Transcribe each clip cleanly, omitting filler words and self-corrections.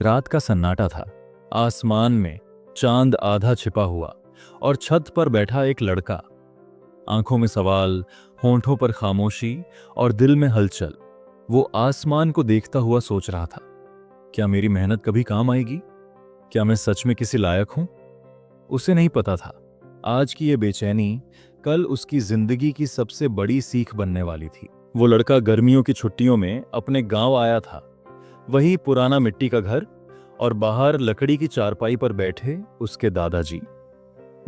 रात का सन्नाटा था। आसमान में चांद आधा छिपा हुआ और छत पर बैठा एक लड़का। आंखों में सवाल, होंठों पर खामोशी और दिल में हलचल। वो आसमान को देखता हुआ सोच रहा था, क्या मेरी मेहनत कभी काम आएगी? क्या मैं सच में किसी लायक हूं? उसे नहीं पता था, आज की ये बेचैनी कल उसकी जिंदगी की सबसे बड़ी सीख बनने वाली थी। वो लड़का गर्मियों की छुट्टियों में अपने गांव आया था। वही पुराना मिट्टी का घर और बाहर लकड़ी की चारपाई पर बैठे उसके दादाजी।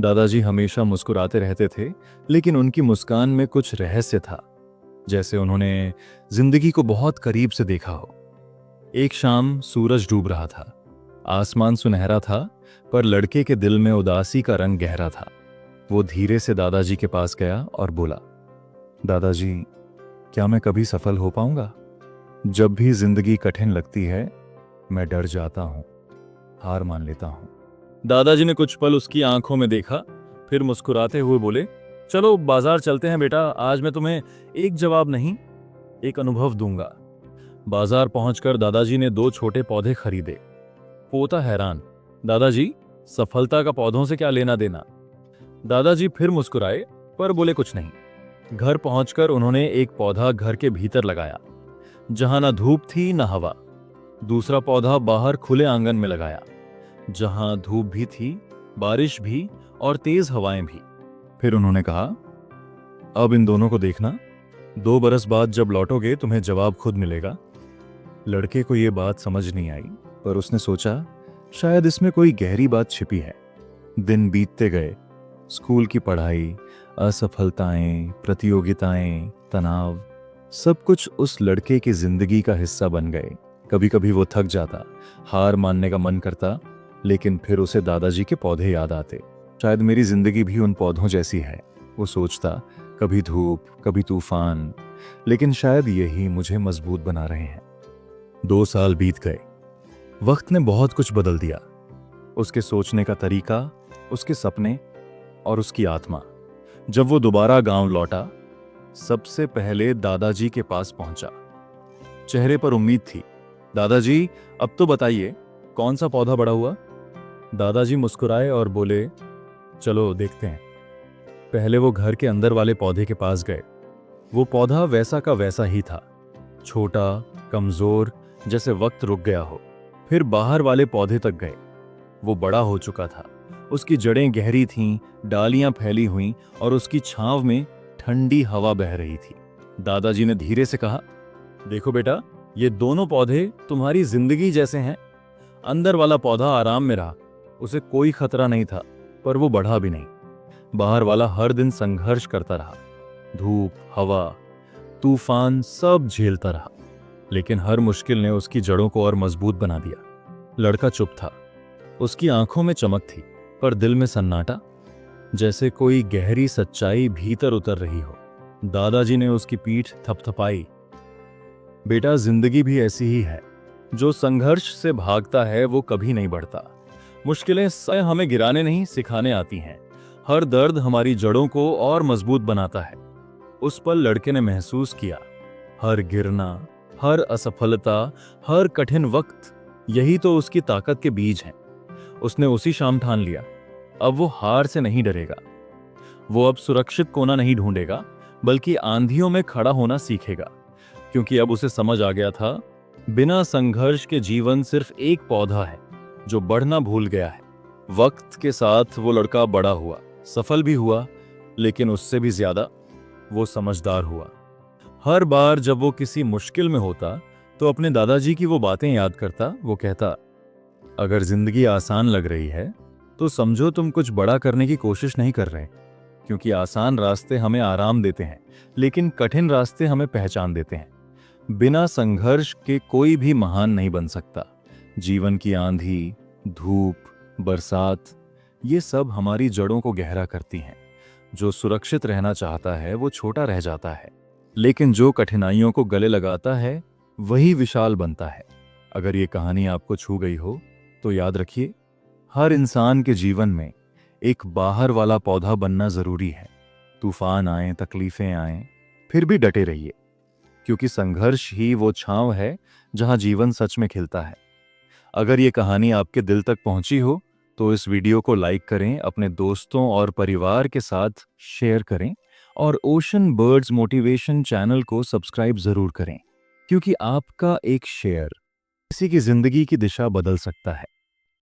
दादाजी हमेशा मुस्कुराते रहते थे, लेकिन उनकी मुस्कान में कुछ रहस्य था, जैसे उन्होंने जिंदगी को बहुत करीब से देखा हो। एक शाम सूरज डूब रहा था। आसमान सुनहरा था, पर लड़के के दिल में उदासी का रंग गहरा था। वो धीरे से दादाजी के पास गया और बोला, दादाजी, क्या मैं कभी सफल हो पाऊंगा? जब भी जिंदगी कठिन लगती है, मैं डर जाता हूं, हार मान लेता हूं। दादाजी ने कुछ पल उसकी आंखों में देखा, फिर मुस्कुराते हुए बोले, चलो बाजार चलते हैं बेटा, आज मैं तुम्हें एक जवाब नहीं, एक अनुभव दूंगा। बाजार पहुंचकर दादाजी ने दो छोटे पौधे खरीदे। पोता हैरान, दादाजी, सफलता का पौधों से क्या लेना देना? दादाजी फिर मुस्कुराए, पर बोले कुछ नहीं। घर पहुंचकर उन्होंने एक पौधा घर के भीतर लगाया, जहां ना धूप थी ना हवा। दूसरा पौधा बाहर खुले आंगन में लगाया, जहां धूप भी थी, बारिश भी और तेज हवाएं भी। फिर उन्होंने कहा, अब इन दोनों को देखना, 2 बरस बाद जब लौटोगे तुम्हें जवाब खुद मिलेगा। लड़के को यह बात समझ नहीं आई, पर उसने सोचा, शायद इसमें कोई गहरी बात छिपी है। दिन बीतते गए। स्कूल की पढ़ाई, असफलताएं, प्रतियोगिताएं, तनाव, सब कुछ उस लड़के की जिंदगी का हिस्सा बन गए। कभी कभी वो थक जाता, हार मानने का मन करता, लेकिन फिर उसे दादाजी के पौधे याद आते। शायद मेरी जिंदगी भी उन पौधों जैसी है, वो सोचता। कभी धूप, कभी तूफान, लेकिन शायद यही मुझे मजबूत बना रहे हैं। 2 साल बीत गए। वक्त ने बहुत कुछ बदल दिया, उसके सोचने का तरीका, उसके सपने और उसकी आत्मा। जब वो दोबारा गांव लौटा, सबसे पहले दादाजी के पास पहुंचा। चेहरे पर उम्मीद थी। दादाजी, अब तो बताइए, कौन सा पौधा बड़ा हुआ? दादाजी मुस्कुराए और बोले, चलो देखते हैं। पहले वो घर के अंदर वाले पौधे के पास गए। वो पौधा वैसा का वैसा ही था, छोटा, कमजोर, जैसे वक्त रुक गया हो। फिर बाहर वाले पौधे तक गए। वो बड़ा हो चुका था, उसकी जड़ें गहरी थीं, डालियां फैली हुईं और उसकी छांव में ठंडी हवा बह रही थी। दादाजी ने धीरे से कहा, देखो बेटा, ये दोनों पौधे तुम्हारी जिंदगी जैसे हैं। अंदर वाला पौधा आराम में रहा, उसे कोई खतरा नहीं था, पर वो बढ़ा भी नहीं। बाहर वाला हर दिन संघर्ष करता रहा, धूप, हवा, तूफान सब झेलता रहा, लेकिन हर मुश्किल ने उसकी जड़ों को और मजबूत बना दिया। लड़का चुप था, उसकी आंखों में चमक थी, पर दिल में सन्नाटा, जैसे कोई गहरी सच्चाई भीतर उतर रही हो। दादाजी ने उसकी पीठ थपथपाई, बेटा, जिंदगी भी ऐसी ही है। जो संघर्ष से भागता है वो कभी नहीं बढ़ता। मुश्किलें हमें गिराने नहीं, सिखाने आती हैं। हर दर्द हमारी जड़ों को और मजबूत बनाता है। उस पल लड़के ने महसूस किया, हर गिरना, हर असफलता, हर कठिन वक्त, यही तो उसकी ताकत के बीज हैं। उसने उसी शाम ठान लिया, अब वो हार से नहीं डरेगा। वो अब सुरक्षित कोना नहीं ढूंढेगा, बल्कि आंधियों में खड़ा होना सीखेगा। क्योंकि अब उसे समझ आ गया था, बिना संघर्ष के जीवन सिर्फ एक पौधा है जो बढ़ना भूल गया है। वक्त के साथ वो लड़का बड़ा हुआ, सफल भी हुआ, लेकिन उससे भी ज्यादा वो समझदार हुआ। हर बार जब वो किसी मुश्किल में होता, तो अपने दादाजी की वो बातें याद करता। वो कहता, अगर जिंदगी आसान लग रही है, तो समझो तुम कुछ बड़ा करने की कोशिश नहीं कर रहे। क्योंकि आसान रास्ते हमें आराम देते हैं, लेकिन कठिन रास्ते हमें पहचान देते हैं। बिना संघर्ष के कोई भी महान नहीं बन सकता। जीवन की आंधी, धूप, बरसात, ये सब हमारी जड़ों को गहरा करती हैं। जो सुरक्षित रहना चाहता है वो छोटा रह जाता है, लेकिन जो कठिनाइयों को गले लगाता है वही विशाल बनता है। अगर ये कहानी आपको छू गई हो, तो याद रखिए, हर इंसान के जीवन में एक बाहर वाला पौधा बनना जरूरी है। तूफान आए, तकलीफें आए, फिर भी डटे रहिए, क्योंकि संघर्ष ही वो छांव है जहां जीवन सच में खिलता है। अगर ये कहानी आपके दिल तक पहुंची हो तो इस वीडियो को लाइक करें, अपने दोस्तों और परिवार के साथ शेयर करें और ओशन बर्ड्स मोटिवेशन चैनल को सब्सक्राइब जरूर करें, क्योंकि आपका एक शेयर किसी की जिंदगी की दिशा बदल सकता है।